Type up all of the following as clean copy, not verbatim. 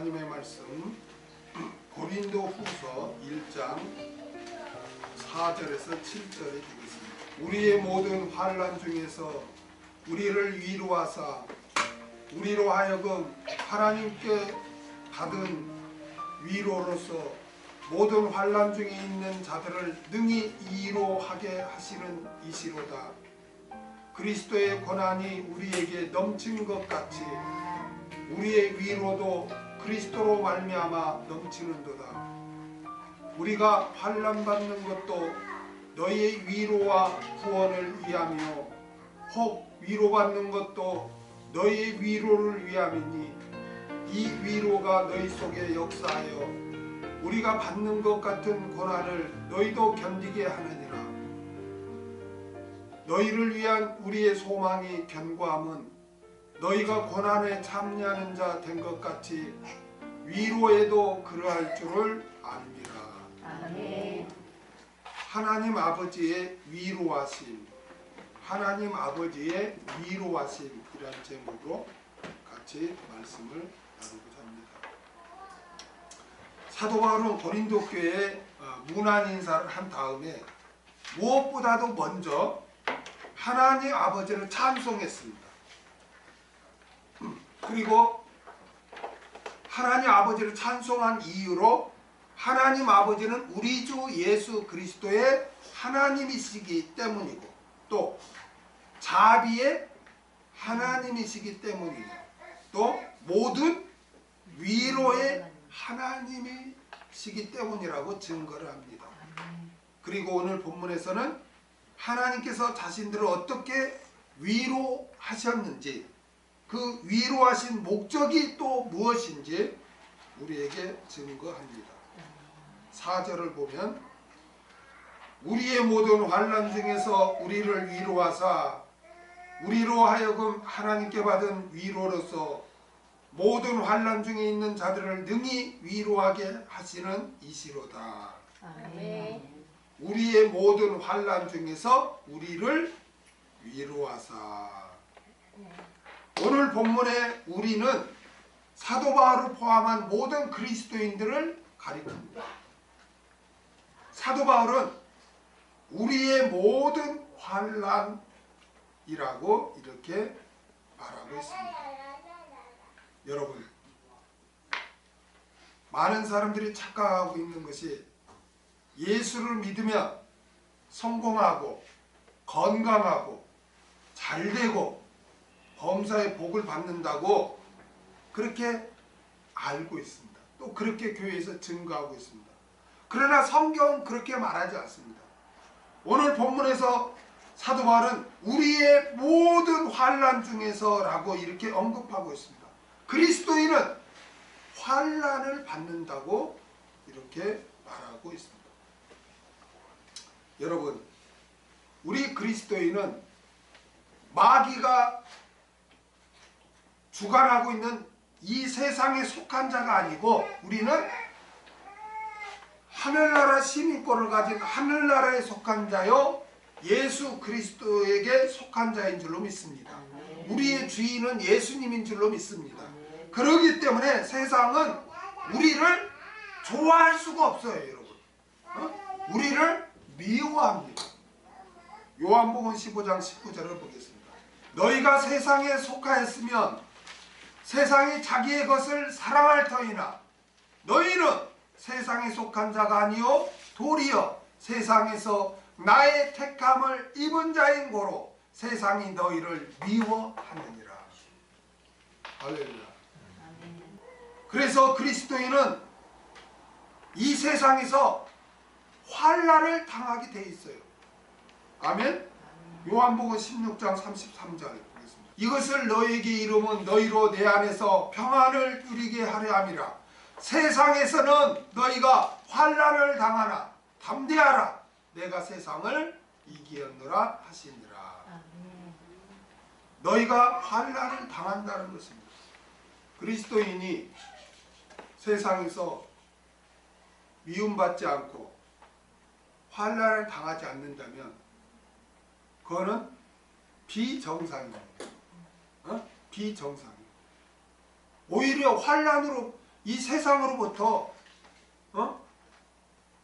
하나님의 말씀 고린도후서 1장 4절에서 7절에 되겠습니다. 우리의 모든 환난 중에서 우리를 위로하사 우리로 하여금 하나님께 받은 위로로서 모든 환난 중에 있는 자들을 능히 위로하게 하시는 이시로다. 그리스도의 고난이 우리에게 넘친 것 같이 우리의 위로도 그리스도로 말미암아 넘치는도다. 우리가 환난 받는 것도 너희의 위로와 구원을 위하며 혹 위로받는 것도 너희의 위로를 위함이니 이 위로가 너희 속에 역사하여 우리가 받는 것 같은 고난을 너희도 견디게 하느니라. 너희를 위한 우리의 소망이 견고함은 너희가 고난에 참여하는 자 된 것 같이 위로에도 그러할 줄을 압니다. 아멘. 하나님 아버지의 위로하심, 하나님 아버지의 위로하심이라는 제목으로 같이 말씀을 나누고자 합니다. 사도 바울은 고린도 교회에 문안 인사를 한 다음에 무엇보다도 먼저 하나님 아버지를 찬송했습니다. 그리고 하나님 아버지를 찬송한 이유로 하나님 아버지는 우리 주 예수 그리스도의 하나님이시기 때문이고 또 자비의 하나님이시기 때문이며 또 모든 위로의 하나님이시기 때문이라고 증거를 합니다. 그리고 오늘 본문에서는 하나님께서 자신들을 어떻게 위로하셨는지 그 위로하신 목적이 또 무엇인지 우리에게 증거합니다. 4절을 보면 우리의 모든 환난 중에서 우리를 위로하사 우리로 하여금 하나님께 받은 위로로서 모든 환난 중에 있는 자들을 능히 위로하게 하시는 이시로다. 아멘. 우리의 모든 환난 중에서 우리를 위로하사. 오늘 본문의 우리는 사도 바울을 포함한 모든 그리스도인들을 가리킵니다. 사도 바울은 우리의 모든 환난이라고 이렇게 말하고 있습니다. 여러분, 많은 사람들이 착각하고 있는 것이 예수를 믿으면 성공하고 건강하고 잘되고 범사의 복을 받는다고 그렇게 알고 있습니다. 또 그렇게 교회에서 증거하고 있습니다. 그러나 성경은 그렇게 말하지 않습니다. 오늘 본문에서 사도 바울은 우리의 모든 환난 중에서 라고 이렇게 언급하고 있습니다. 그리스도인은 환난을 받는다고 이렇게 말하고 있습니다. 여러분, 우리 그리스도인은 마귀가 주관하고 있는 이 세상에 속한 자가 아니고 우리는 하늘나라 시민권을 가진 하늘나라에 속한 자요 예수 그리스도에게 속한 자인 줄로 믿습니다. 우리의 주인은 예수님인 줄로 믿습니다. 그렇기 때문에 세상은 우리를 좋아할 수가 없어요, 여러분. 우리를 미워합니다. 요한복음 15장 19절을 보겠습니다. 너희가 세상에 속하였으면 세상이 자기의 것을 사랑할 터이나 너희는 세상에 속한 자가 아니요 도리어 세상에서 나의 택함을 입은 자인 고로 세상이 너희를 미워하느니라. 할렐루야. 그래서 그리스도인은 이 세상에서 환난을 당하게 돼 있어요. 아멘. 요한복음 16장 33절 이것을 너에게 이름은 너희로 내 안에서 평안을 누리게 하려 함이라. 세상에서는 너희가 환난을 당하나 담대하라. 내가 세상을 이기었노라 하시니라. 너희가 환난을 당한다는 것입니다. 그리스도인이 세상에서 미움받지 않고 환난을 당하지 않는다면 그거는 비정상입니다. 비정상이에요. 오히려 환난으로 이 세상으로부터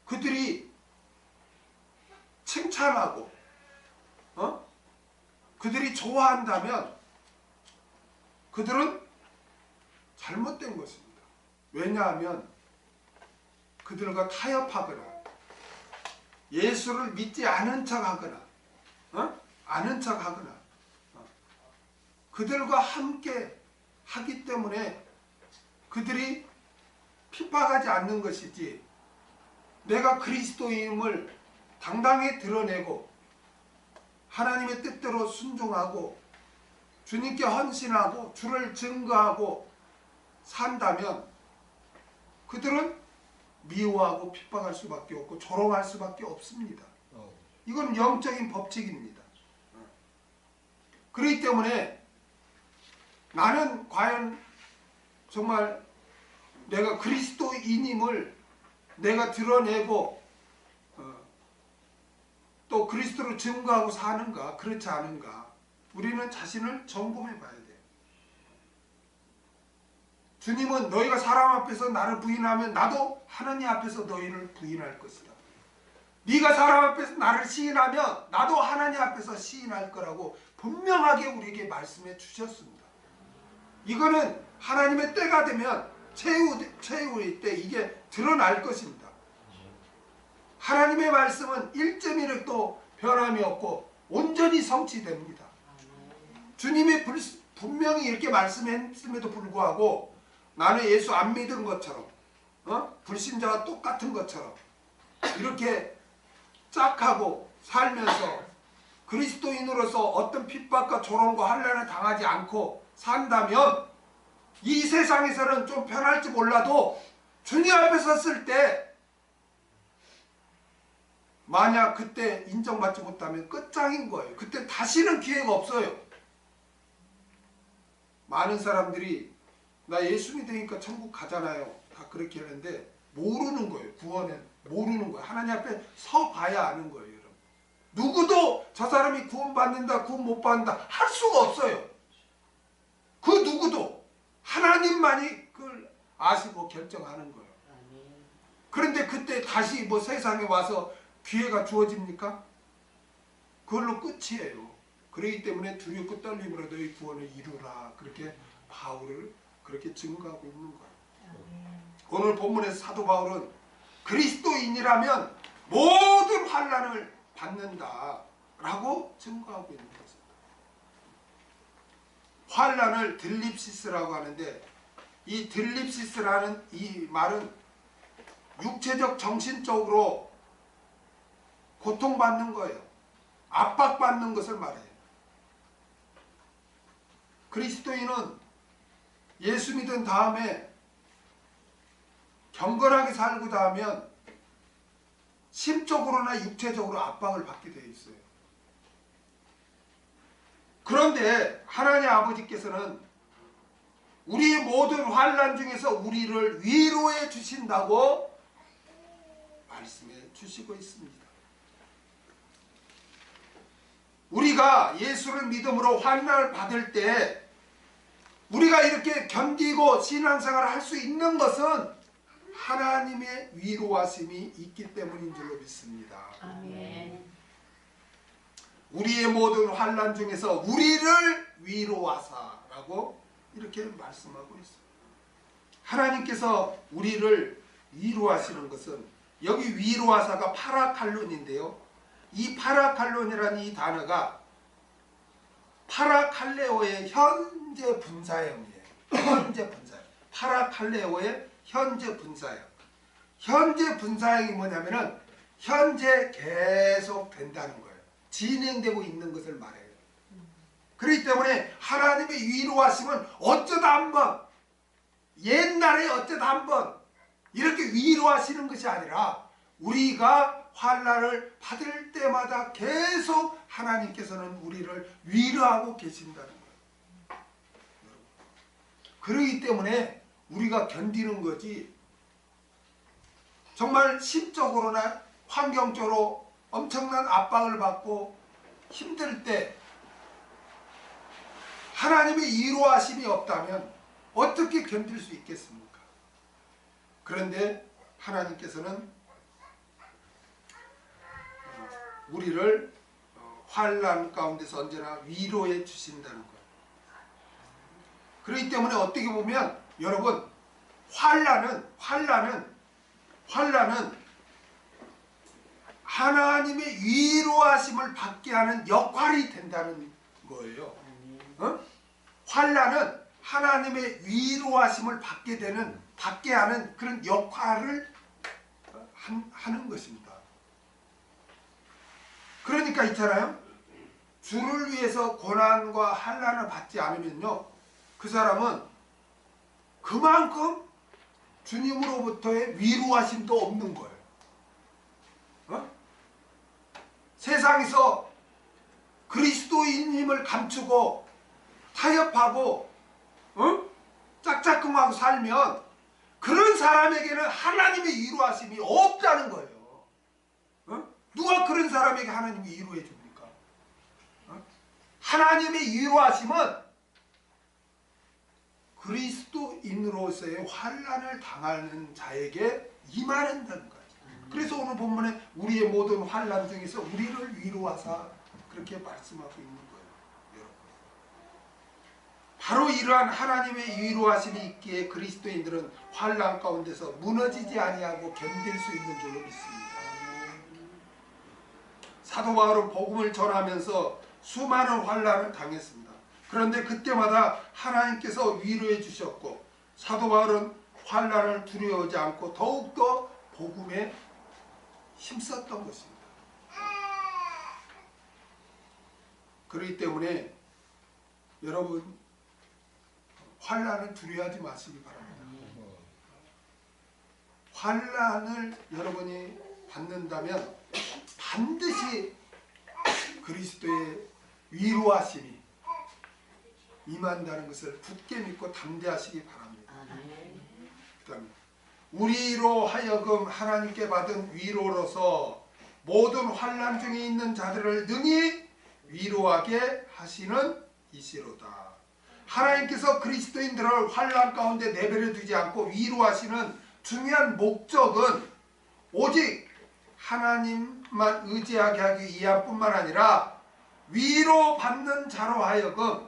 그들이 칭찬하고 그들이 좋아한다면 그들은 잘못된 것입니다. 왜냐하면 그들과 타협하거나 예수를 믿지 않은 척하거나 그들과 함께 하기 때문에 그들이 핍박하지 않는 것이지, 내가 그리스도임을 당당히 드러내고 하나님의 뜻대로 순종하고 주님께 헌신하고 주를 증거하고 산다면 그들은 미워하고 핍박할 수밖에 없고 조롱할 수밖에 없습니다. 이건 영적인 법칙입니다. 그렇기 때문에 나는 과연 정말 내가 그리스도인임을 내가 드러내고 또 그리스도로 증거하고 사는가 그렇지 않은가, 우리는 자신을 점검해 봐야 돼요. 주님은 너희가 사람 앞에서 나를 부인하면 나도 하나님 앞에서 너희를 부인할 것이다. 네가 사람 앞에서 나를 시인하면 나도 하나님 앞에서 시인할 거라고 분명하게 우리에게 말씀해 주셨습니다. 이거는 하나님의 때가 되면 최후의 때 이게 드러날 것입니다. 하나님의 말씀은 1.1획도 변함이 없고 온전히 성취됩니다. 주님이 분명히 이렇게 말씀했음에도 불구하고 나는 예수 안 믿은 것처럼 불신자와 똑같은 것처럼 이렇게 짝하고 살면서 그리스도인으로서 어떤 핍박과 조롱과 환난을 당하지 않고 산다면 이 세상에서는 좀 편할지 몰라도 주님 앞에 섰을 때 만약 그때 인정받지 못하면 끝장인 거예요. 그때 다시는 기회가 없어요. 많은 사람들이 나 예수 믿으니까 천국 가잖아요. 다 그렇게 하는데 모르는 거예요. 구원은 모르는 거예요. 하나님 앞에 서 봐야 아는 거예요. 여러분. 누구도 저 사람이 구원 받는다, 구원 못 받는다 할 수가 없어요. 그 누구도 하나님만이 그걸 아시고 결정하는 거예요. 그런데 그때 다시 뭐 세상에 와서 기회가 주어집니까? 그걸로 끝이에요. 그렇기 때문에 두렵고 떨림으로 너희 구원을 이루라. 그렇게 바울을 그렇게 증거하고 있는 거예요. 오늘 본문에서 사도 바울은 그리스도인이라면 모든 환난을 받는다라고 증거하고 있는 것입니다. 환난을 들립시스라고 하는데 이 들립시스라는 이 말은 육체적 정신적으로 고통받는 거예요. 압박받는 것을 말해요. 그리스도인은 예수 믿은 다음에 경건하게 살고 나면 심적으로나 육체적으로 압박을 받게 되어 있어요. 그런데 하나님 아버지께서는 우리의 모든 환난 중에서 우리를 위로해 주신다고 말씀해 주시고 있습니다. 우리가 예수를 믿음으로 환난을 받을 때 우리가 이렇게 견디고 신앙생활을 할 수 있는 것은 하나님의 위로하심이 있기 때문인 줄로 믿습니다. 아멘. 우리의 모든 환난 중에서 우리를 위로하사라고 이렇게 말씀하고 있어요. 하나님께서 우리를 위로하시는 것은 여기 위로하사가 파라칼론인데요. 이 파라칼론이라는 이 단어가 파라칼레오의 현재 분사형이에요. 현재 분사형. 파라칼레오의 현재 분사형. 현재 분사형이 뭐냐면은 현재 계속 된다는 거예요. 진행되고 있는 것을 말해요. 그렇기 때문에 하나님의 위로하심은 어쩌다 한번, 옛날에 어쩌다 한번 이렇게 위로하시는 것이 아니라 우리가 환난을 받을 때마다 계속 하나님께서는 우리를 위로하고 계신다는 거예요. 그렇기 때문에 우리가 견디는 거지, 정말 심적으로나 환경적으로 엄청난 압박을 받고 힘들 때 하나님의 위로하심이 없다면 어떻게 견딜 수 있겠습니까? 그런데 하나님께서는 우리를 환난 가운데서 언제나 위로해 주신다는 거예요. 그렇기 때문에 어떻게 보면 여러분 환난은 하나님의 위로하심을 받게 하는 역할이 된다는 거예요. 환난은 하나님의 위로하심을 받게 하는 그런 역할을 하는 것입니다. 그러니까 있잖아요. 주를 위해서 고난과 환난을 받지 않으면요, 그 사람은 그만큼 주님으로부터의 위로하심도 없는 거예요. 세상에서 그리스도인임을 감추고 타협하고 짝짝꿍하고 살면 그런 사람에게는 하나님의 위로하심이 없다는 거예요. 누가 그런 사람에게 하나님이 위로해 줍니까? 하나님의 위로하심은 그리스도인으로서의 환난을 당하는 자에게 임하는다는 거예요. 그래서 오늘 본문에 우리의 모든 환난 중에서 우리를 위로하사 그렇게 말씀하고 있는 거예요. 여러분. 바로 이러한 하나님의 위로하심이 있기에 그리스도인들은 환난 가운데서 무너지지 아니하고 견딜 수 있는 줄로 믿습니다. 사도 바울은 복음을 전하면서 수많은 환난을 당했습니다. 그런데 그때마다 하나님께서 위로해 주셨고 사도 바울은 환난을 두려워하지 않고 더욱더 복음에 힘썼던 것입니다. 그렇기 때문에 여러분 환난을 두려워하지 마시기 바랍니다. 환난을 여러분이 받는다면 반드시 그리스도의 위로하심이 임한다는 것을 굳게 믿고 담대하시기 바랍니다. 그다음에 우리로 하여금 하나님께 받은 위로로서 모든 환난 중에 있는 자들을 능히 위로하게 하시는 이시로다. 하나님께서 그리스도인들을 환난 가운데 내버려 두지 않고 위로하시는 중요한 목적은 오직 하나님만 의지하게 하기 위함뿐만 아니라 위로받는 자로 하여금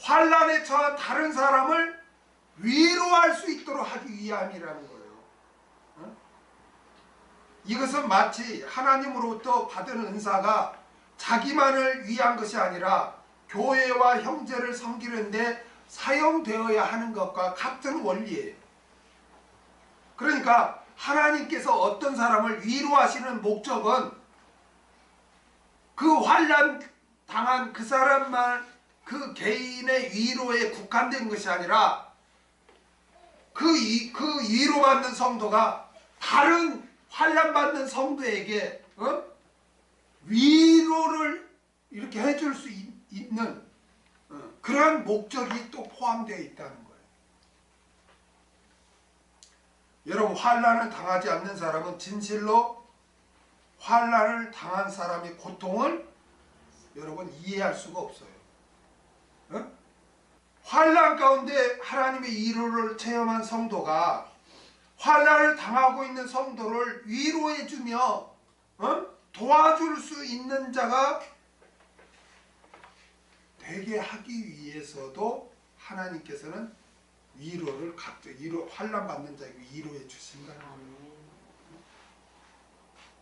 환난에 처한 다른 사람을 위로할 수 있도록 하기 위함이라는 거예요. 이것은 마치 하나님으로부터 받은 은사가 자기만을 위한 것이 아니라 교회와 형제를 섬기는데 사용되어야 하는 것과 같은 원리예요. 그러니까 하나님께서 어떤 사람을 위로하시는 목적은 그 환난 당한 그 사람만 그 개인의 위로에 국한된 것이 아니라 그 위로받는 성도가 다른 환난받는 성도에게 위로를 이렇게 해줄 수 있는 그러한 목적이 또 포함되어 있다는 거예요. 여러분 환난을 당하지 않는 사람은 진실로 환난을 당한 사람의 고통을 여러분 이해할 수가 없어요. 환난 가운데 하나님의 위로를 체험한 성도가 환난을 당하고 있는 성도를 위로해주며 도와줄 수 있는 자가 되게 하기 위해서도 하나님께서는 위로를 환난 받는 자에게 위로해 주신다는 거예요.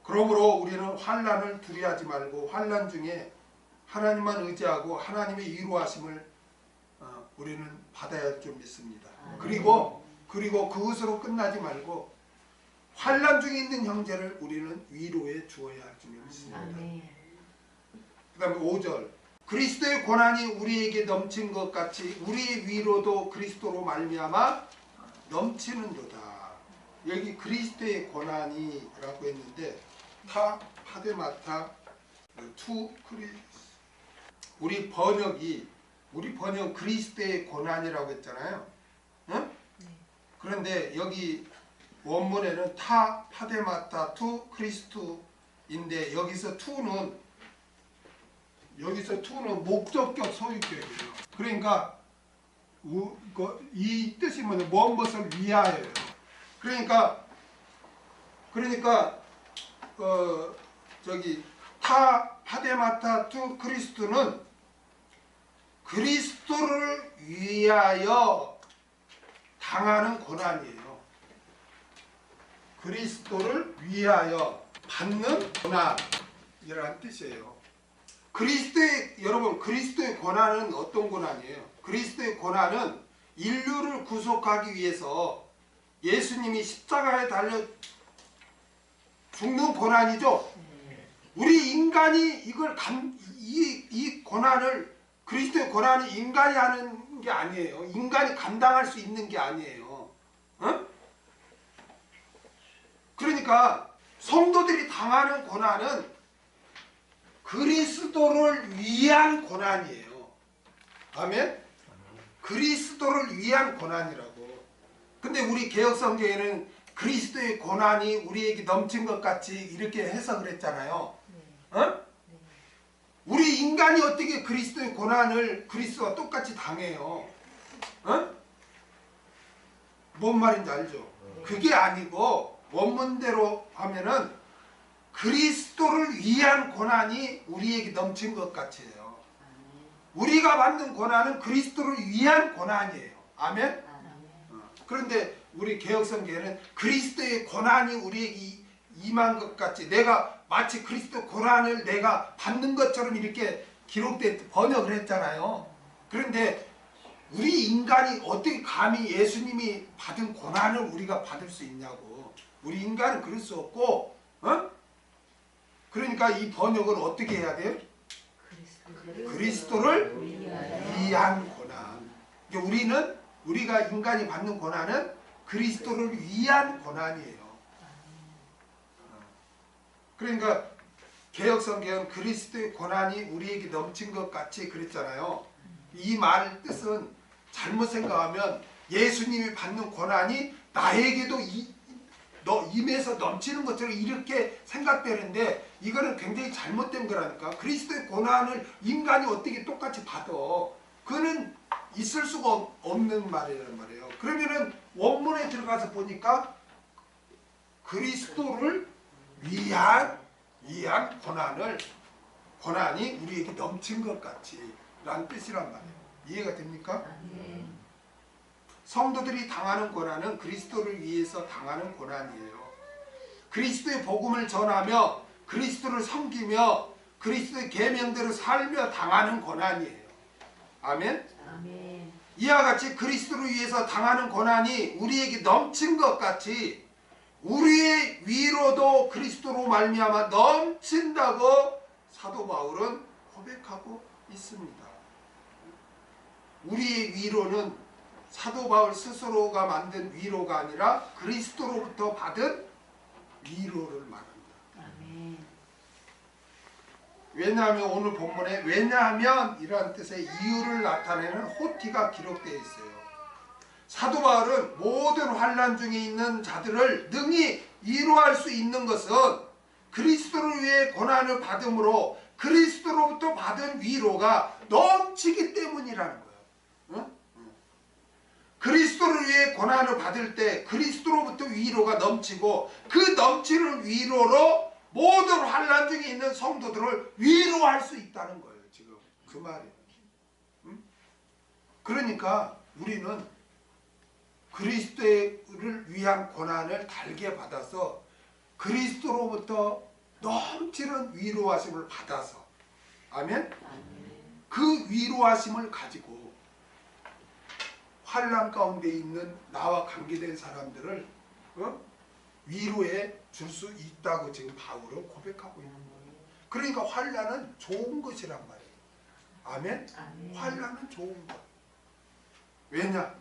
그러므로 우리는 환난을 두려워하지 말고 환난 중에 하나님만 의지하고 하나님의 위로하심을 우리는 받아야 할 줄 믿습니다. 그리고 그것으로 끝나지 말고 환난 중에 있는 형제를 우리는 위로해 주어야 할 줄 믿습니다. 그 다음에 5절 그리스도의 고난이 우리에게 넘친 것 같이 우리의 위로도 그리스도로 말미암아 넘치는도다. 여기 그리스도의 고난이라고 했는데 파데마타 투 크리스 우리 번역 그리스도의 고난이라고 했잖아요. 응? 그런데 여기 원문에는 파데마타 투 크리스토인데 여기서 투는 목적격 소유격이에요. 그러니까 이 뜻이 뭐냐? 먼 것을 위하여요. 그러니까 저기 타 파데마타 투 그리스도는 그리스도를 위하여 당하는 고난이에요. 그리스도를 위하여 받는 고난이라는 뜻이에요. 여러분 그리스도의 고난은 어떤 고난이에요? 그리스도의 고난은 인류를 구속하기 위해서 예수님이 십자가에 달려 죽는 고난이죠. 우리 인간이 이 고난을, 그리스도의 고난을 인간이 하는 게 아니에요. 인간이 감당할 수 있는 게 아니에요. 어? 그러니까 성도들이 당하는 고난은 그리스도를 위한 고난이에요. 아멘? 그리스도를 위한 고난이라고. 근데 우리 개혁성경에는 그리스도의 고난이 우리에게 넘친 것 같이 이렇게 해석을 했잖아요. 어? 우리 인간이 어떻게 그리스도의 고난을 그리스도와 똑같이 당해요? 어? 뭔 말인지 알죠? 그게 아니고 원문대로 하면은 그리스도를 위한 고난이 우리에게 넘친 것 같이요. 우리가 받는 고난은 그리스도를 위한 고난이에요. 아멘? 그런데 우리 개혁성경에는 그리스도의 고난이 우리에게 임한 것 같이, 내가 마치 그리스도 고난을 내가 받는 것처럼 이렇게 번역을 했잖아요. 그런데 우리 인간이 어떻게 감히 예수님이 받은 고난을 우리가 받을 수 있냐고. 우리 인간은 그럴 수 없고, 어? 그러니까 이 번역을 어떻게 해야 돼요? 그리스도를 위한 고난. 우리가 인간이 받는 고난은 그리스도를 위한 고난이에요. 그러니까 개혁성경은 그리스도의 고난이 우리에게 넘친 것 같이 그랬잖아요. 이 말 뜻은 잘못 생각하면 예수님이 받는 고난이 나에게도 임해서 넘치는 것처럼 이렇게 생각되는데, 이거는 굉장히 잘못된 거라니까. 그리스도의 고난을 인간이 어떻게 똑같이 받아? 그거는 있을 수가 없는 말이란 말이에요. 그러면은 원문에 들어가서 보니까 그리스도를 위한 고난이 우리에게 넘친 것 같이 라는 뜻이란 말이에요. 이해가 됩니까? 성도들이 당하는 고난은 그리스도를 위해서 당하는 고난이에요. 그리스도의 복음을 전하며 그리스도를 섬기며 그리스도의 계명대로 살며 당하는 고난이에요. 아멘? 이와 같이 그리스도를 위해서 당하는 고난이 우리에게 넘친 것 같이 우리의 위로도 그리스도로 말미암아 넘친다고 사도 바울은 고백하고 있습니다. 우리의 위로는 사도 바울 스스로가 만든 위로가 아니라 그리스도로부터 받은 위로를 말합니다. 왜냐하면 오늘 본문에 왜냐하면 이라는 뜻의 이유를 나타내는 호티가 기록되어 있어요. 사도 바울은 모든 환난 중에 있는 자들을 능히 위로할 수 있는 것은 그리스도를 위해 고난을 받음으로 그리스도로부터 받은 위로가 넘치기 때문이라는 거예요. 응? 그리스도를 위해 고난을 받을 때 그리스도로부터 위로가 넘치고 그 넘치는 위로로 모든 환난 중에 있는 성도들을 위로할 수 있다는 거예요. 지금 그 말이에요. 응? 그러니까 우리는 그리스도를 위한 고난을 달게 받아서 그리스도로부터 넘치는 위로하심을 받아서, 아멘? 그 위로하심을 가지고 환난 가운데 있는 나와 관계된 사람들을 위로해 줄 수 있다고 지금 바울은 고백하고 있는 거예요. 그러니까 환난은 좋은 것이란 말이에요. 아멘? 환난은 좋은 것. 왜냐?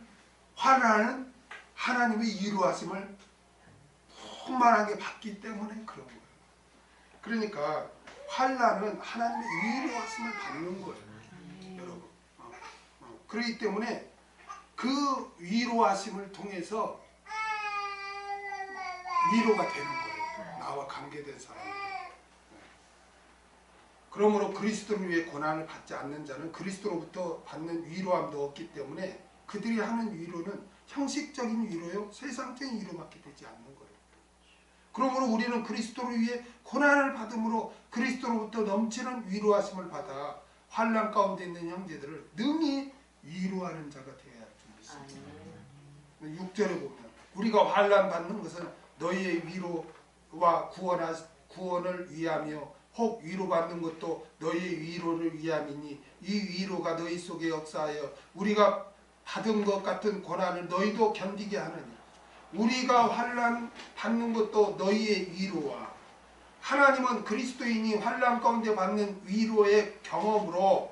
환난은 하나님의 위로하심을 충만하게 받기 때문에 그런 거예요. 그러니까 환난은 하나님의 위로하심을 받는 거예요. 여러분. 그렇기 때문에 그 위로하심을 통해서 위로가 되는 거예요. 나와 관계된 사람들. 그러므로 그리스도를 위해 고난을 받지 않는 자는 그리스도로부터 받는 위로함도 없기 때문에 그들이 하는 위로는 형식적인 위로요, 세상적인 위로밖에 되지 않는 거예요. 그러므로 우리는 그리스도를 위해 고난을 받음으로 그리스도로부터 넘치는 위로하심을 받아 환난 가운데 있는 형제들을 능히 위로하는 자가 되어야 할 줄 믿습니다. 6절에 보면 우리가 환난 받는 것은 너희의 위로와 구원을 위하며 혹 위로받는 것도 너희의 위로를 위함이니 이 위로가 너희 속에 역사하여 우리가 받은 것 같은 고난을 너희도 견디게 하느니 우리가 환난 받는 것도 너희의 위로와 하나님은 그리스도인이 환난 가운데 받는 위로의 경험으로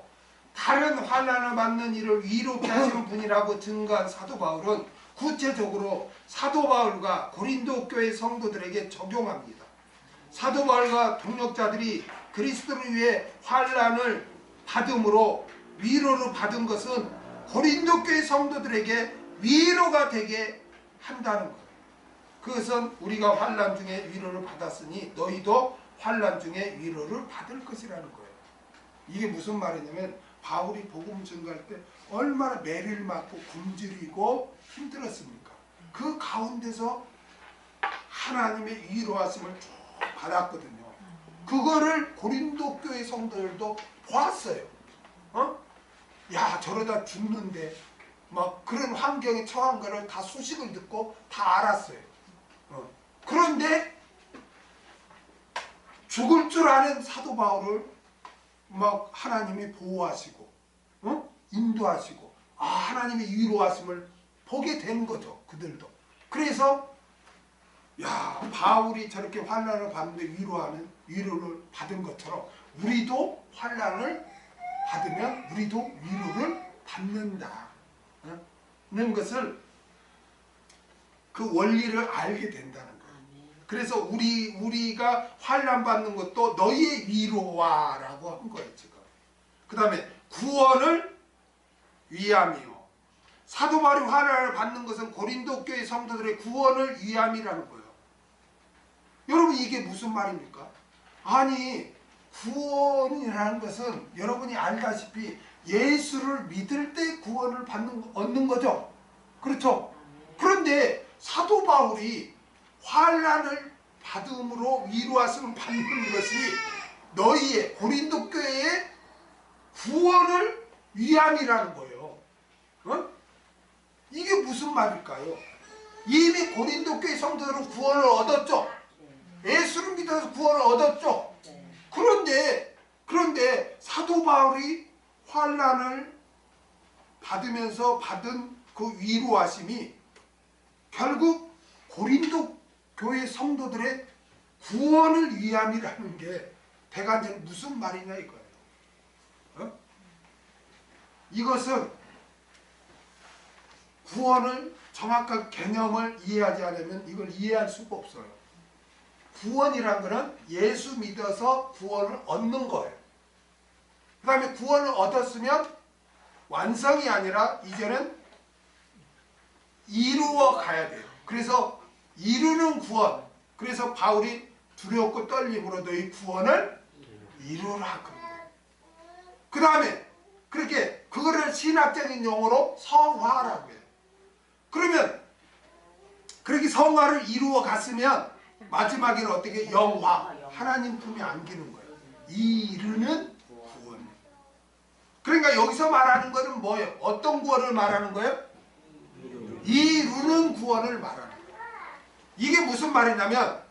다른 환난을 받는 이를 위롭게 하시는 분이라고 증거한 사도 바울은 구체적으로 사도 바울과 고린도 교회 성도들에게 적용합니다. 사도 바울과 동역자들이 그리스도를 위해 환난을 받음으로 위로를 받은 것은 고린도 교회 성도들에게 위로가 되게 한다는 것. 그것은 우리가 환난 중에 위로를 받았으니 너희도 환난 중에 위로를 받을 것이라는 거예요. 이게 무슨 말이냐면 바울이 복음 증거할 때 얼마나 매를 맞고 굶주리고 힘들었습니까? 그 가운데서 하나님의 위로하심을 쭉 받았거든요. 그거를 고린도 교회 성도들도 보았어요. 야, 저러다 죽는데 막 그런 환경에 처한 거를 다 소식을 듣고 다 알았어요. 그런데 죽을 줄 아는 사도 바울을 막 하나님이 보호하시고 인도하시고 하나님의 위로하심을 보게 된 거죠. 그들도. 그래서 야, 바울이 저렇게 환난을 받는데 위로를 받은 것처럼 우리도 환난을 받으면 우리도 위로를 받는다는 것을 그 원리를 알게 된다는 거예요. 그래서 우리가 환난 받는 것도 너희의 위로와라고 한 거예요. 지금. 그 다음에 구원을 위함이요. 사도 바울이 환난을 받는 것은 고린도 교회 성도들의 구원을 위함이라는 거예요. 여러분, 이게 무슨 말입니까? 아니, 구원이라는 것은 여러분이 알다시피 예수를 믿을 때 구원을 얻는 거죠. 그렇죠? 그런데 사도 바울이 환난을 받음으로 위로하심을 받는 것이 너희의 고린도 교회의 구원을 위함이라는 거예요. 이게 무슨 말일까요? 이미 고린도 교회 성도들은 구원을 얻었죠. 예수를 믿어서 구원을 얻었죠. 그런데 사도 바울이 환난을 받으면서 받은 그 위로하심이 결국 고린도 교회 성도들의 구원을 위함이라는 게 대간절은 무슨 말이냐 이거예요. 이것은 구원을 정확한 개념을 이해하지 않으면 이걸 이해할 수가 없어요. 구원이란 거는 예수 믿어서 구원을 얻는 거예요. 그 다음에 구원을 얻었으면 완성이 아니라 이제는 이루어 가야 돼요. 그래서 이루는 구원. 그래서 바울이 두렵고 떨림으로 너희 구원을 이루라. 그 다음에 그렇게 그거를 신학적인 용어로 성화라고 해요. 그러면 그렇게 성화를 이루어 갔으면 마지막에는 어떻게 영화, 하나님 품에 안기는 거예요. 이르는 구원. 그러니까 여기서 말하는 거는 뭐예요? 어떤 구원을 말하는 거예요? 이루는 구원을 말하는 거예요. 이게 무슨 말이냐면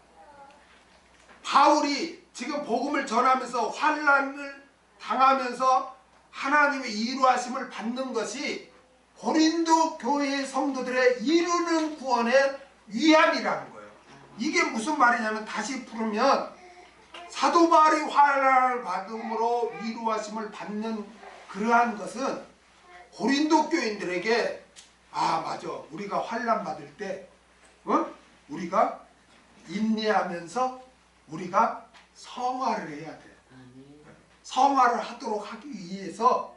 바울이 지금 복음을 전하면서 환난을 당하면서 하나님의 이루하심을 받는 것이 고린도 교회의 성도들의 이루는 구원의 위함이라는 거예요. 이게 무슨 말이냐면 다시 풀으면 사도 바울이 환난을 받음으로 위로하심을 받는 그러한 것은 고린도 교인들에게 맞아, 우리가 환난 받을 때 우리가 인내하면서 우리가 성화를 해야 돼. 성화를 하도록 하기 위해서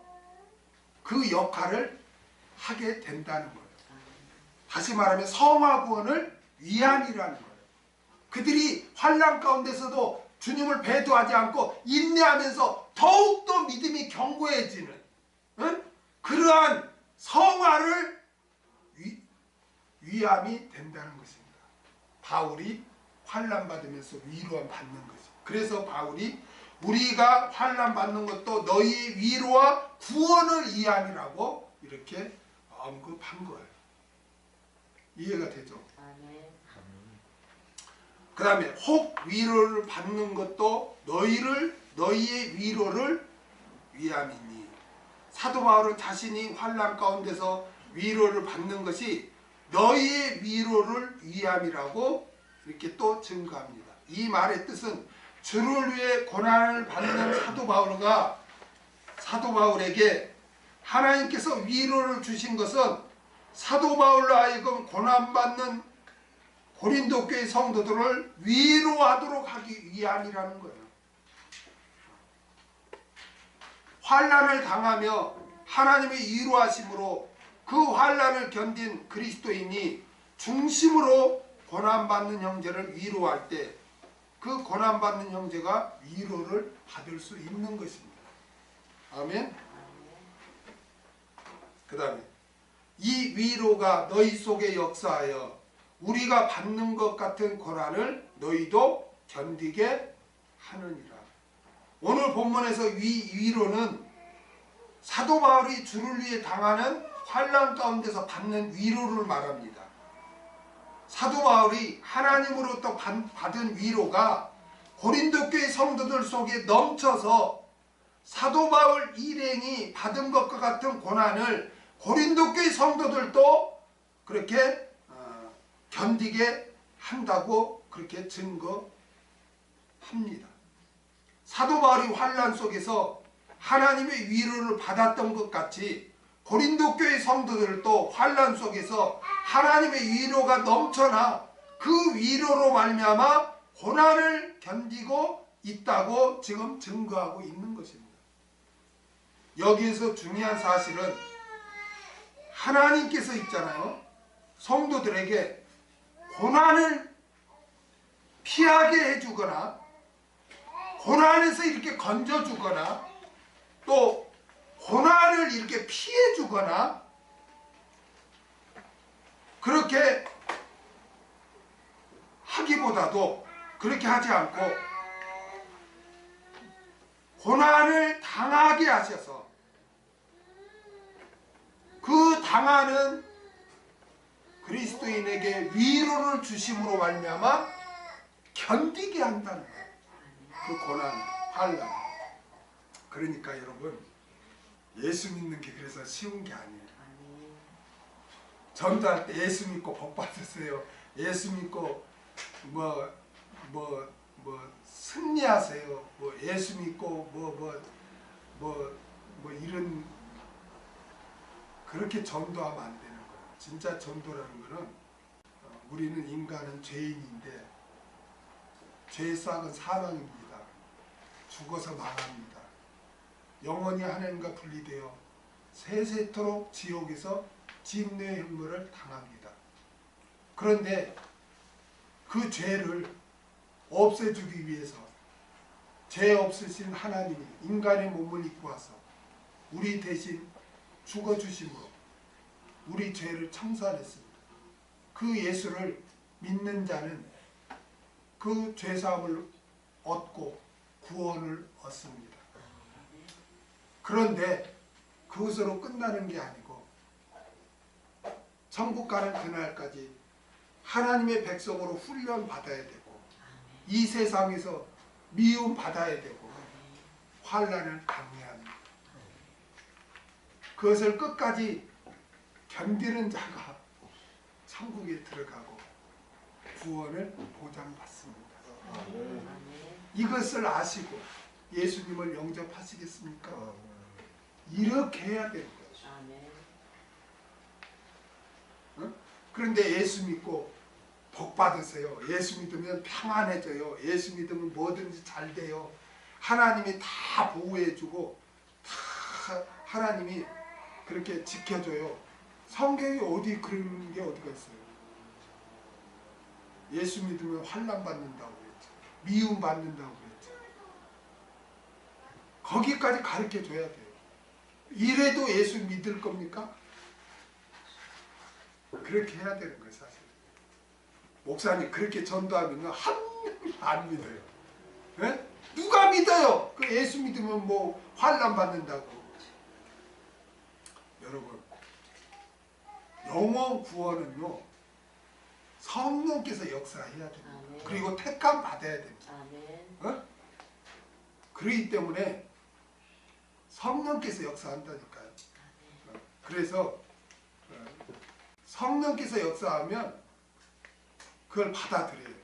그 역할을 하게 된다는 거예요. 다시 말하면 성화 구원을 위함이라는 거예요. 그들이 환난 가운데서도 주님을 배도하지 않고 인내하면서 더욱더 믿음이 견고해지는 그러한 성화를 위암이 된다는 것입니다. 바울이 환난 받으면서 위로함 받는 거죠. 그래서 바울이 우리가 환난 받는 것도 너희 위로와 구원을 위함이라고 이렇게 언급한 거예요. 이해가 되죠? 그 다음에 혹 위로를 받는 것도 너희의 위로를 위함이니. 사도 바울은 자신이 환난 가운데서 위로를 받는 것이 너희의 위로를 위함이라고 이렇게 또 증거합니다. 이 말의 뜻은 주를 위해 고난을 받는 사도 바울에게 하나님께서 위로를 주신 것은 사도 바울로 하여금 고난받는 고린도 교회 성도들을 위로하도록 하기 위함이라는 거예요. 환난을 당하며 하나님의 위로하심으로 그 환난을 견딘 그리스도인이 중심으로 고난받는 형제를 위로할 때 그 고난받는 형제가 위로를 받을 수 있는 것입니다. 아멘. 그 다음에 이 위로가 너희 속에 역사하여 우리가 받는 것 같은 고난을 너희도 견디게 하느니라. 오늘 본문에서 위로는 사도 바울이 주를 위해 당하는 환난 가운데서 받는 위로를 말합니다. 사도 바울이 하나님으로부터 받은 위로가 고린도 교회 성도들 속에 넘쳐서 사도 바울 일행이 받은 것과 같은 고난을 고린도 교회 성도들도 그렇게 견디게 한다고 그렇게 증거합니다. 사도 바울이 환난 속에서 하나님의 위로를 받았던 것 같이 고린도 교회 성도들도 환난 속에서 하나님의 위로가 넘쳐나 그 위로로 말미암아 고난을 견디고 있다고 지금 증거하고 있는 것입니다. 여기에서 중요한 사실은 하나님께서 있잖아요. 성도들에게 고난을 피하게 해주거나 고난에서 이렇게 건져주거나 또 고난을 이렇게 피해주거나 그렇게 하기보다도 그렇게 하지 않고 고난을 당하게 하셔서 그 당하는 그리스도인에게 위로를 주심으로 말미암아 견디게 한다는 거예요. 그 고난, 환난. 그러니까 여러분 예수 믿는 게 그래서 쉬운 게 아니에요. 전도할 때 예수 믿고 복 받으세요. 예수 믿고 승리하세요. 예수 믿고 이런 그렇게 전도하면 안 되는 거예요. 진짜 전도라는 거는 우리는 인간은 죄인인데 죄의 싹은 사망입니다. 죽어서 망합니다. 영원히 하나님과 분리되어 세세토록 지옥에서 진노의 흉노를 당합니다. 그런데 그 죄를 없애주기 위해서 죄 없으신 하나님이 인간의 몸을 입고 와서 우리 대신 죽어주심으로 우리 죄를 청산했습니다. 그 예수를 믿는 자는 그 죄사함을 얻고 구원을 얻습니다. 그런데 그것으로 끝나는 게 아니고 천국 가는 그날까지 하나님의 백성으로 훈련 받아야 되고 이 세상에서 미움 받아야 되고 환난을 당해야 합니다. 그것을 끝까지 견디는 자가 천국에 들어가고 구원을 보장받습니다. 이것을 아시고 예수님을 영접하시겠습니까? 이렇게 해야 되는 거죠. 어? 그런데 예수 믿고 복 받으세요. 예수 믿으면 평안해져요. 예수 믿으면 뭐든지 잘 돼요. 하나님이 다 보호해주고 다 하나님이 그렇게 지켜줘요. 성경에 어디 그런 게 어디가 있어요? 예수 믿으면 환난 받는다고 그랬죠. 미움 받는다고 그랬죠. 거기까지 가르쳐 줘야 돼요. 이래도 예수 믿을 겁니까? 그렇게 해야 되는 거예요, 사실. 목사님 그렇게 전도하면 한 명도 안 믿어요. 예? 누가 믿어요? 그 예수 믿으면 뭐 환난 받는다고. 여러분, 영원 구원은요 성령께서 역사해야 됩니다. 아멘. 그리고 택감 받아야 됩니다. 아멘. 어? 그렇기 때문에 성령께서 역사한다니까요. 그래서 성령께서 역사하면 그걸 받아들여요.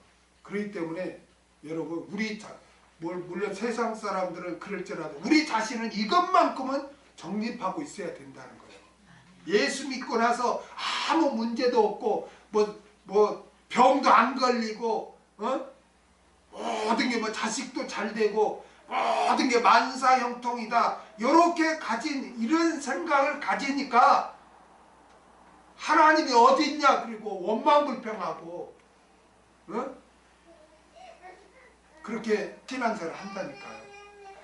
그렇기 때문에 여러분 물론 세상 사람들은 그럴지라도 우리 자신은 이것만큼은 정립하고 있어야 된다는 거예요. 예수 믿고 나서 아무 문제도 없고 뭐 병도 안 걸리고 모든 게 뭐 자식도 잘 되고 모든 게 만사형통이다. 이렇게 가진 이런 생각을 가지니까 하나님이 어디 있냐 그리고 원망불평하고 그렇게 신앙생활을 한다니까요.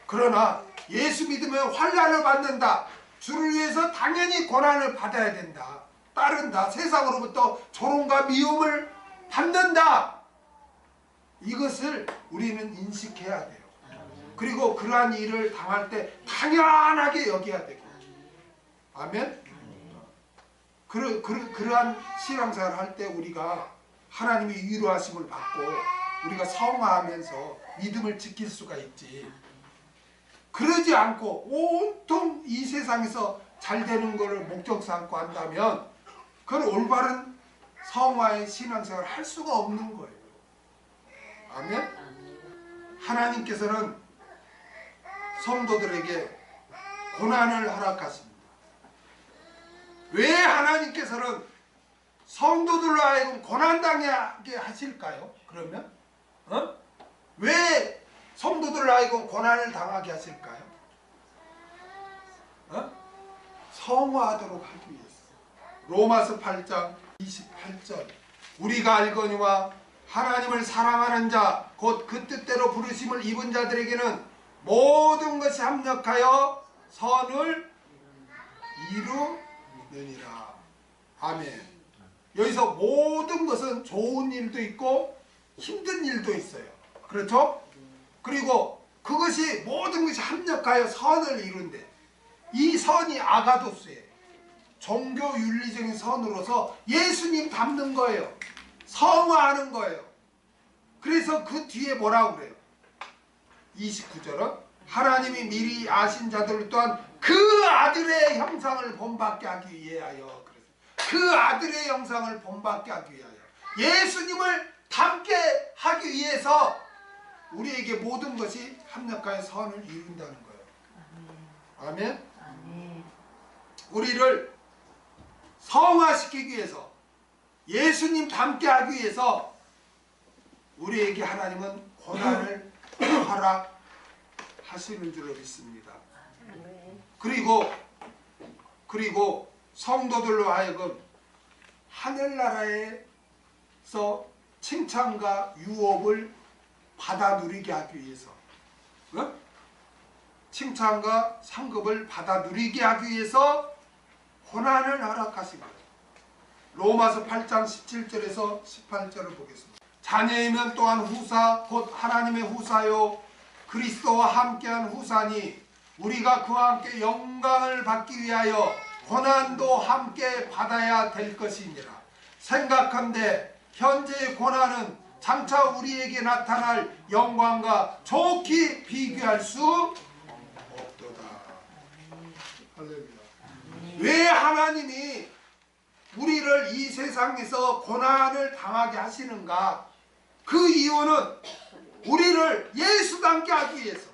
그러나 예수 믿으면 환난을 받는다. 주를 위해서 당연히 고난을 받아야 된다. 따른다. 세상으로부터 조롱과 미움을 받는다. 이것을 우리는 인식해야 돼요. 그리고 그러한 일을 당할 때 당연하게 여겨야 되고. 아멘? 그러한 신앙생활을 할 때 우리가 하나님의 위로하심을 받고 우리가 성화하면서 믿음을 지킬 수가 있지. 그러지 않고 온통 이 세상에서 잘 되는 것을 목적 삼고 한다면 그건 올바른 성화의 신앙생활을 할 수가 없는 거예요. 아멘? 하나님께서는 성도들에게 고난을 허락하십니다. 왜 하나님께서는 성도들로 하여금 고난당하게 하실까요? 그러면? 왜 성도들로 하여금 고난을 당하게 하실까요? 성화하도록 하기 위해서. 로마서 8장 28절 우리가 알거니와 하나님을 사랑하는 자 곧 그 뜻대로 부르심을 입은 자들에게는 모든 것이 합력하여 선을 이루느니라. 아멘. 여기서 모든 것은 좋은 일도 있고 힘든 일도 있어요. 그렇죠? 그리고 그것이 모든 것이 합력하여 선을 이룬대. 이 선이 아가도스예요. 종교 윤리적인 선으로서 예수님 닮는 거예요. 성화하는 거예요. 그래서 그 뒤에 뭐라고 그래요? 29절은 하나님이 미리 아신 자들 또한 그 아들의 형상을 본받게 하기 위하여. 그 아들의 형상을 본받게 하기 위하여 예수님을 닮게 하기 위해서 우리에게 모든 것이 합력하여 선을 이룬다는 거예요. 아멘? 아멘. 우리를 성화시키기 위해서 예수님 닮게 하기 위해서 우리에게 하나님은 고난을 허락하시는 줄로 믿습니다. 그리고 성도들로 하여금 하늘나라에서 칭찬과 유업을 받아 누리게 하기 위해서 칭찬과 상급을 받아 누리게 하기 위해서 고난을 허락하신 거예요. 로마서 8장 17절에서 18절을 보겠습니다. 자녀이면 또한 후사 곧 하나님의 후사요 그리스도와 함께한 후사니 우리가 그와 함께 영광을 받기 위하여 고난도 함께 받아야 될 것이니라. 생각한데 현재의 고난은 장차 우리에게 나타날 영광과 좋게 비교할 수 없도다. 할렐루야. 왜 하나님이 우리를 이 세상에서 고난을 당하게 하시는가? 그 이유는 우리를 예수 닮게 하기 위해서,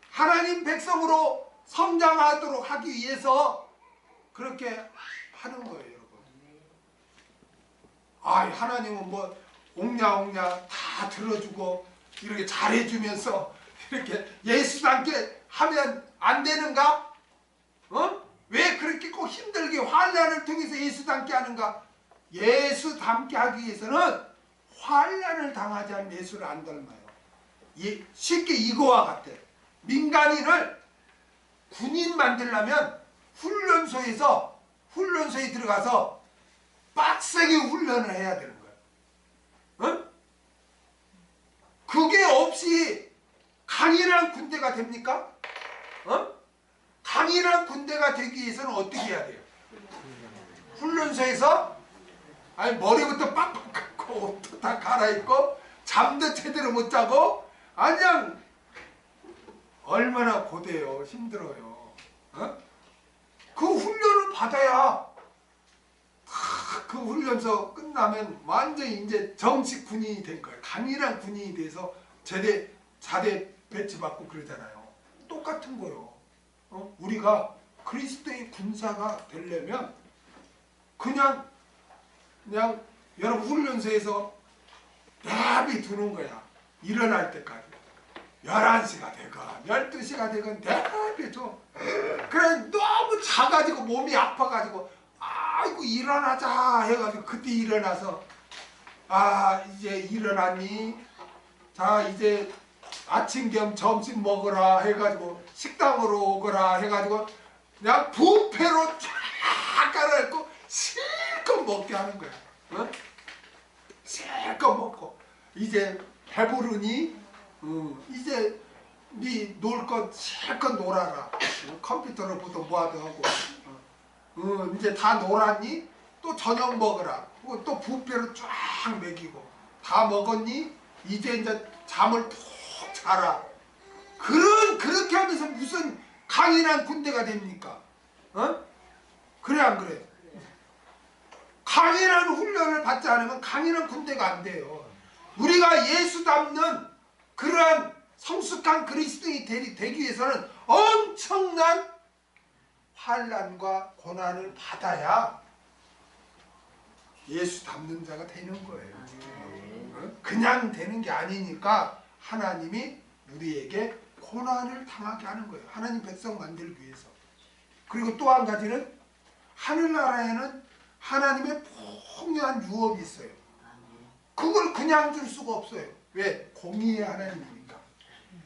하나님 백성으로 성장하도록 하기 위해서 그렇게 하는 거예요, 여러분. 하나님은 뭐 옹냐옹냐 다 들어주고 이렇게 잘해주면서 이렇게 예수 닮게 하면 안 되는가? 왜 그렇게 꼭 힘들게 환난을 통해서 예수 닮게 하는가? 예수 닮게 하기 위해서는 환난을 당하지 않으면 예수를 안 닮아요. 쉽게 이거와 같아. 민간인을 군인 만들려면 훈련소에 들어가서 빡세게 훈련을 해야 되는 거야. 어? 그게 없이 강인한 군대가 됩니까? 어? 강인한 군대가 되기 위해서는 어떻게 해야 돼요? 훈련소에서 아니 머리부터 빡빡 깎고 옷도 다 갈아입고 잠도 제대로 못 자고 그냥 얼마나 고돼요. 힘들어요. 어? 그 훈련을 받아야 그 훈련소 끝나면 완전히 이제 정식 군인이 된 거예요. 강인한 군인이 돼서 자대 배치받고 그러잖아요. 똑같은 거요. 어? 우리가 그리스도의 군사가 되려면 그냥 여러분 훈련소에서 대비 두는 거야. 일어날 때까지 11시가 되건 12시가 되건 대비 둬. 그래 너무 자가지고 몸이 아파가지고 아이고 일어나자 해가지고 그때 일어나서 아 이제 일어났니? 자 이제 아침 겸 점심 먹으라 해가지고 식당으로 오거라 해가지고 그냥 부페로 쫙 깔아놓고 실컷 먹게 하는 거야. 어? 실컷 먹고 이제 배부르니? 이제 네 놀 것 실컷 놀아라. 컴퓨터를 보든 뭐하든 하고 이제 다 놀았니? 또 저녁 먹으라. 또 부페로 쫙 먹이고 다 먹었니? 이제 잠을 푹 자라. 그렇게 하면서 무슨 강인한 군대가 됩니까? 어? 그래 안 그래? 강인한 훈련을 받지 않으면 강인한 군대가 안 돼요. 우리가 예수 닮는 그러한 성숙한 그리스도인이 되기 위해서는 엄청난 환난과 고난을 받아야 예수 닮는 자가 되는 거예요. 그냥 되는 게 아니니까 하나님이 우리에게 고난을 당하게 하는 거예요. 하나님 백성 만들기 위해서. 그리고 또 한 가지는 하늘나라에는 하나님의 풍요한 유업이 있어요. 그걸 그냥 줄 수가 없어요. 왜? 공의의 하나님이니까.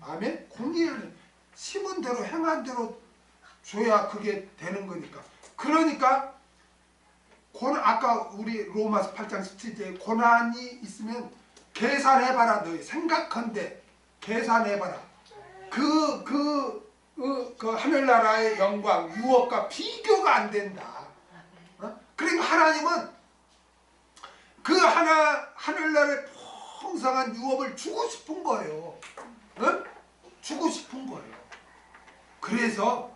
아멘? 공의의 하나님. 심은 대로 행한 대로 줘야 그게 되는 거니까. 그러니까 아까 우리 로마서 8장 17절에 고난이 있으면 계산해봐라. 너희 생각한데 계산해봐라. 그 하늘나라의 영광, 유업과 비교가 안 된다. 어? 그러니까 하나님은 그 하늘나라의 풍성한 유업을 주고 싶은 거예요. 어? 주고 싶은 거예요. 그래서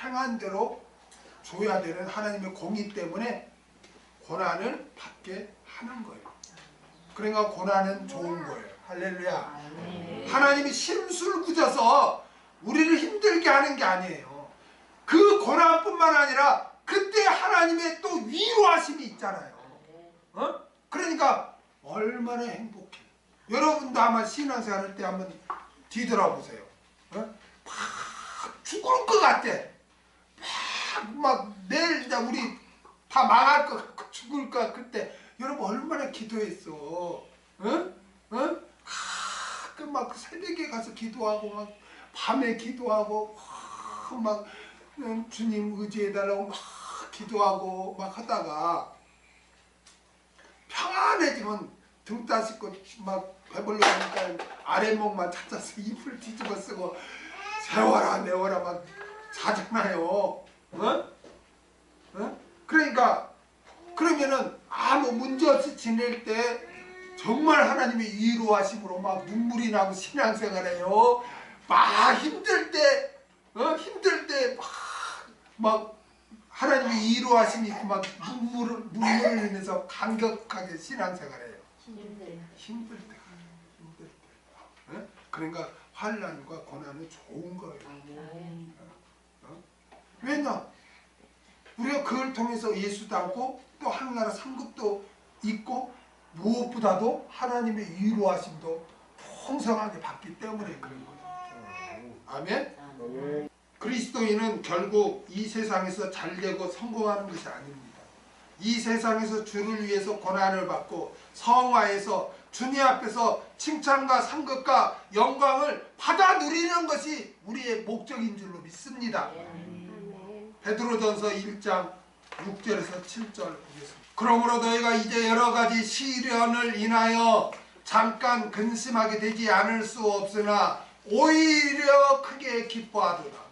행한 대로 줘야 되는 하나님의 공의 때문에 고난을 받게 하는 거예요. 그러니까 고난은 좋은 거예요. 할렐루야. 하나님이 심술 부져서 우리를 힘들게 하는 게 아니에요. 그 고난뿐만 아니라 그때 하나님의 또 위로하심이 있잖아요. 어? 그러니까 얼마나 행복해. 여러분도 아마 신앙생활 할 때 한번 뒤돌아보세요. 어? 막 죽을 것 같아. 막 내일 이제 우리 다 망할 것 같고 죽을 것 같을 때 여러분 얼마나 기도했어. 막 새벽에 가서 기도하고 막 밤에 기도하고 막 주님 의지해달라고 막 기도하고 막 하다가 평안해지면 등 따시고 막 배불러니까 아랫목만 찾아서 이불 뒤집어 쓰고 세워라 내워라 막 자잖아요. 그러니까 그러면은 아무 문제 없이 지낼 때 정말 하나님의 위로하심으로 막 눈물이 나고 신앙생활해요. 막 힘들 때 막 하나님의 위로하심이 있고 막 눈물을 흘리면서 감격하게 신앙생활해요. 힘들 때. 그러니까 환난과 고난은 좋은 거예요. 왜냐? 우리가 그걸 통해서 예수 닮고 또 하늘나라 상급도 있고 무엇보다도 하나님의 위로하심도 풍성하게 받기 때문에 그런 거예요. 아멘? 그리스도인은 결국 이 세상에서 잘되고 성공하는 것이 아닙니다. 이 세상에서 주를 위해서 고난을 받고 성화해서 주님 앞에서 칭찬과 상급과 영광을 받아 누리는 것이 우리의 목적인 줄로 믿습니다. 베드로전서 1장 6절에서 7절 보겠습니다. 그러므로 너희가 이제 여러 가지 시련을 인하여 잠깐 근심하게 되지 않을 수 없으나 오히려 크게 기뻐하도다.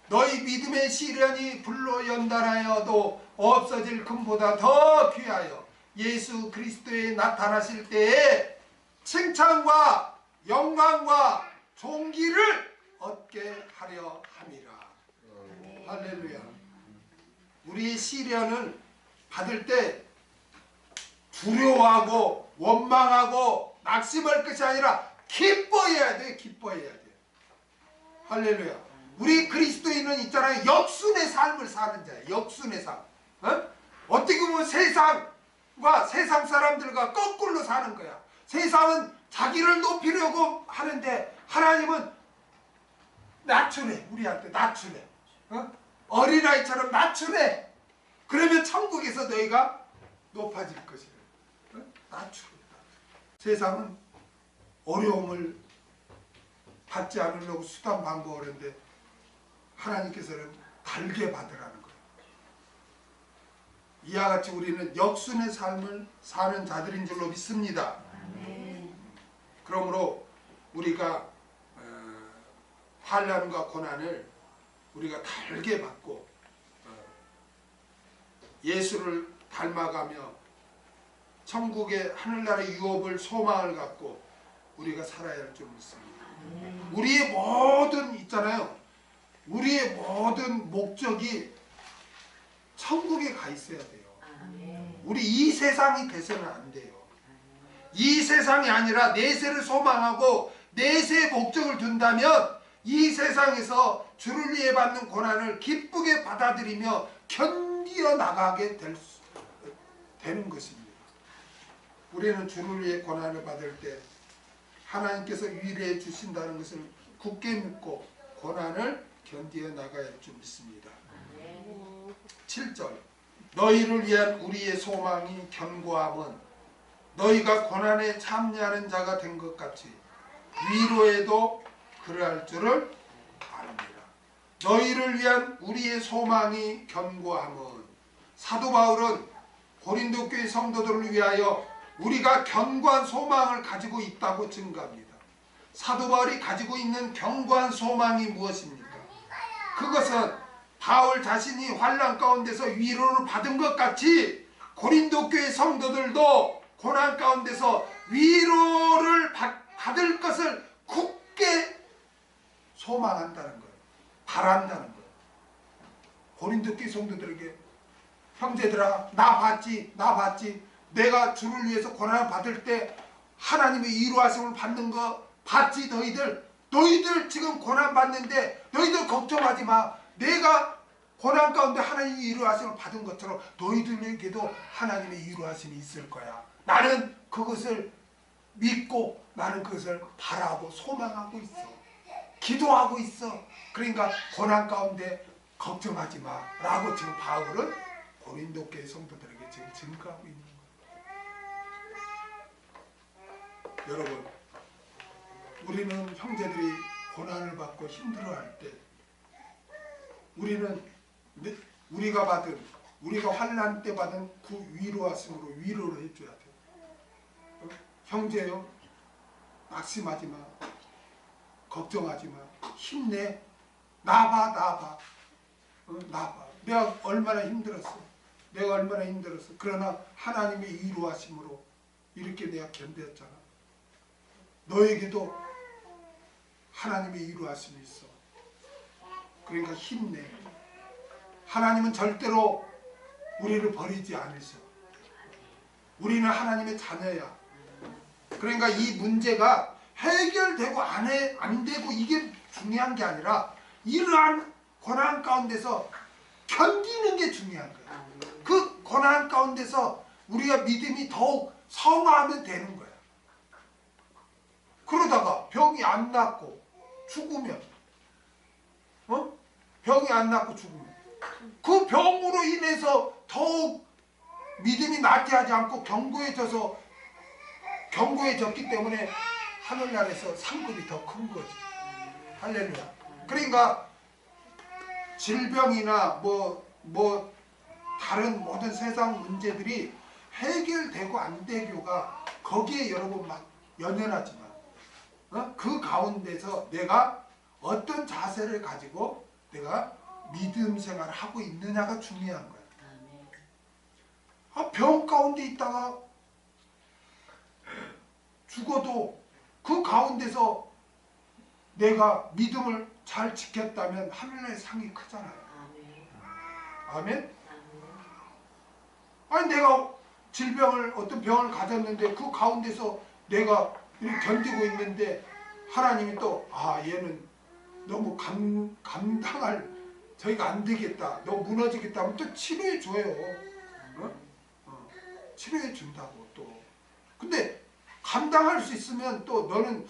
너희 믿음의 시련이 불로 연단하여도 없어질 금보다 더 귀하여 예수 그리스도에 나타나실 때에 칭찬과 영광과 존귀를 얻게 하려 함이라. 할렐루야. 우리 시련을 받을 때 두려워하고 원망하고 낙심할 것이 아니라 기뻐해야 돼. 기뻐해야 돼. 할렐루야. 우리 그리스도인은 있잖아요. 역순의 삶을 사는 자예요. 역순의 삶. 어떻게 보면 세상과 세상 사람들과 거꾸로 사는 거야. 세상은 자기를 높이려고 하는데 하나님은 낮추래. 우리한테 낮추래. 어린아이처럼 낮추래. 그러면 천국에서 너희가 높아질 것이래. 낮추래. 세상은 어려움을 받지 않으려고 수단 방법을 하는데 하나님께서는 달게 받으라는 거예요. 이와 같이 우리는 역순의 삶을 사는 자들인 줄로 믿습니다. 그러므로 우리가 환난과 고난을 우리가 달게 받고 예수를 닮아가며 천국의 하늘나라의 유업을 소망을 갖고 우리가 살아야 할 줄 믿습니다. 우리의 모든 있잖아요. 우리의 모든 목적이 천국에 가 있어야 돼요. 우리 이 세상이 돼서는 안 돼요. 이 세상이 아니라 내세를 소망하고 내세의 목적을 둔다면 이 세상에서 주를 위해 받는 고난을 기쁘게 받아들이며 견디어 나가게 되는 것입니다. 우리는 주를 위해 고난을 받을 때 하나님께서 위로해 주신다는 것을 굳게 믿고 고난을 견디어 나가야 할 줄 믿습니다. 7절 너희를 위한 우리의 소망이 견고함은 너희가 고난에 참여하는 자가 된 것 같이 위로에도 그러할 줄을 압니다. 너희를 위한 우리의 소망이 견고함은 사도 바울은 고린도 교회 성도들을 위하여 우리가 견고한 소망을 가지고 있다고 증거합니다. 사도 바울이 가지고 있는 견고한 소망이 무엇입니까? 그것은 바울 자신이 환난 가운데서 위로를 받은 것 같이 고린도 교회 성도들도 고난 가운데서 위로를 받을 것을 굳게 소망한다는 거예요. 바란다는 거예요. 고린도 교회 성도들에게 형제들아 나 봤지 나 봤지 내가 주를 위해서 고난을 받을 때 하나님의 위로하심을 받는 거 봤지 너희들 지금 고난 받는데 너희들 걱정하지 마. 내가 고난 가운데 하나님의 위로하심을 받은 것처럼 너희들에게도 하나님의 위로하심이 있을 거야. 나는 그것을 믿고 나는 그것을 바라고 소망하고 있어. 기도하고 있어. 그러니까 고난 가운데 걱정하지 마 라고 지금 바울은 고린도 교회 성도들에게 지금 증거하고 있는 거예요. 여러분, 우리는 형제들이 고난을 받고 힘들어할 때 우리가 환난 때 받은 그 위로하심으로 위로를 해줘야 돼요. 형제요, 낙심하지 마, 걱정하지 마, 힘내, 나봐, 내가 얼마나 힘들었어. 그러나 하나님의 위로하심으로 이렇게 내가 견뎠잖아. 너에게도 하나님의 위로하심이 있어. 그러니까 힘내. 하나님은 절대로 우리를 버리지 않으셔. 우리는 하나님의 자녀야. 그러니까 이 문제가 해결되고 안 되고 이게 중요한 게 아니라 이러한 고난 가운데서 견디는 게 중요한 거야. 그 고난 가운데서 우리가 믿음이 더욱 성화하면 되는 거야. 그러다가 병이 안 낫고 죽으면 병이 안 낫고 죽으면 그 병으로 인해서 더욱 믿음이 나태하지 않고 견고해졌기 때문에 하늘나라에서 상급이 더 큰 거지. 할렐루야. 그러니까 질병이나 다른 모든 세상 문제들이 해결되고 안 되고가 거기에 여러분 막 연연하지만 그 가운데서 내가 어떤 자세를 가지고 내가 믿음 생활을 하고 있느냐가 중요한 거야. 병 가운데 있다가 죽어도 그 가운데서 내가 믿음을 잘 지켰다면 하늘의 상이 크잖아요. 아멘? 아니 내가 질병을 어떤 병을 가졌는데 그 가운데서 내가 이렇게 견디고 있는데 하나님이 또 얘는 너무 감당할 저희가 안 되겠다, 너무 무너지겠다 하면 또 치료해 줘요. 치료해 준다고 또. 근데 감당할 수 있으면 또 너는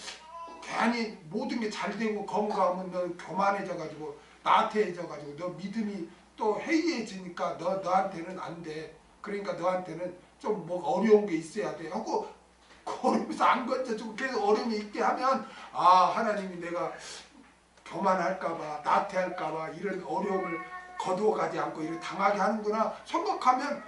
괜히 모든 게 잘 되고 건강하면 너 교만해져 가지고 나태해져 가지고 너 믿음이 또 해이해지니까 너한테는 안 돼. 그러니까 너한테는 좀 뭐 어려운 게 있어야 돼 하고 걸으면서 안 건져주고 계속 어려움이 있게 하면 하나님이 내가 교만할까봐 나태할까봐 이런 어려움을 거두어가지 않고 이렇게 당하게 하는구나 생각하면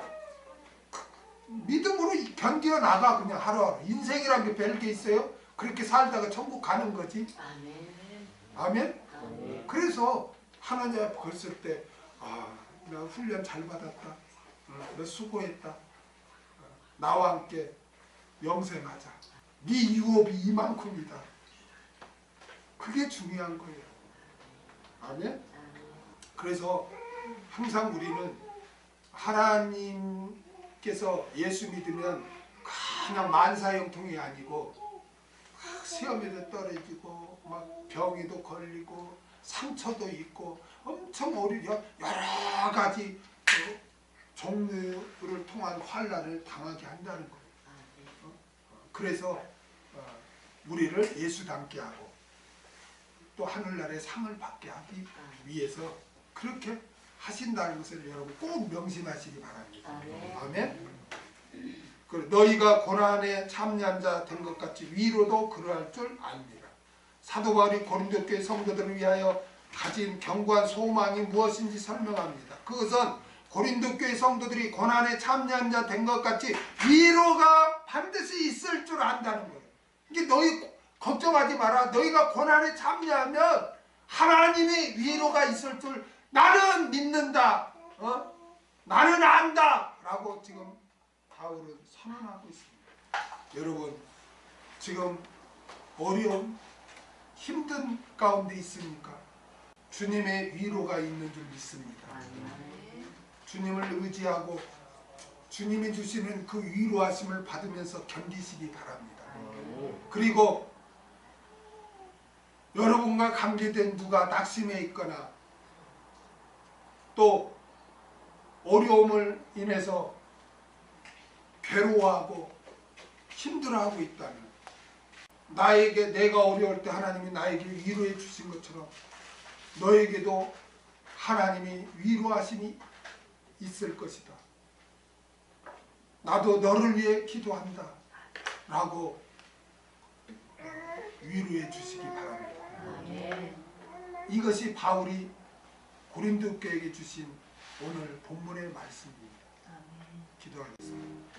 믿음으로 견디어 나가. 그냥 하루하루 인생이란 게 별게 있어요? 그렇게 살다가 천국 가는 거지. 아멘? 그래서 하나님 앞에 걸었을 때 나 훈련 잘 받았다, 너 수고했다, 나와 함께 영생하자, 네 유업이 이만큼이다. 그게 중요한 거예요. 아멘? 그래서 항상 우리는 하나님께서 예수 믿으면 그냥 만사형통이 아니고 시험에도 떨어지고 막 병에도 걸리고 상처도 있고 엄청 여러 가지 종류를 통한 환난을 당하게 한다는 거예요. 그래서 우리를 예수 닮게 하고 또 하늘나라의 상을 받게 하기 위해서 그렇게 하신다는 것을 여러분 꼭 명심하시기 바랍니다. 아멘. 너희가 고난에 참여한 자 된 것 같이 위로도 그러할 줄 압니다. 사도 바울이 고린도 교회 성도들을 위하여 가진 견고한 소망이 무엇인지 설명합니다. 그것은 고린도 교회 성도들이 고난에 참여한 자 된 것 같이 위로가 반드시 있을 줄 안다는 거예요. 이게 너희 걱정하지 마라. 너희가 고난에 참여하면 하나님의 위로가 있을 줄 나는 믿는다. 나는 안다. 라고 지금 바울은 선언하고 있습니다. 여러분 지금 어려움, 힘든 가운데 있습니까? 주님의 위로가 있는 줄 믿습니다. 주님을 의지하고 주님이 주시는 그 위로하심을 받으면서 견디시기 바랍니다. 그리고 여러분과 관계된 누가 낙심해 있거나 또 어려움을 인해서 괴로워하고 힘들어하고 있다면 내가 어려울 때 하나님이 나에게 위로해 주신 것처럼 너에게도 하나님이 위로하심이 있을 것이다. 나도 너를 위해 기도한다 라고 위로해 주시기 바랍니다. 이것이 바울이 고린도 교회에게 주신 오늘 본문의 말씀입니다. 기도하겠습니다.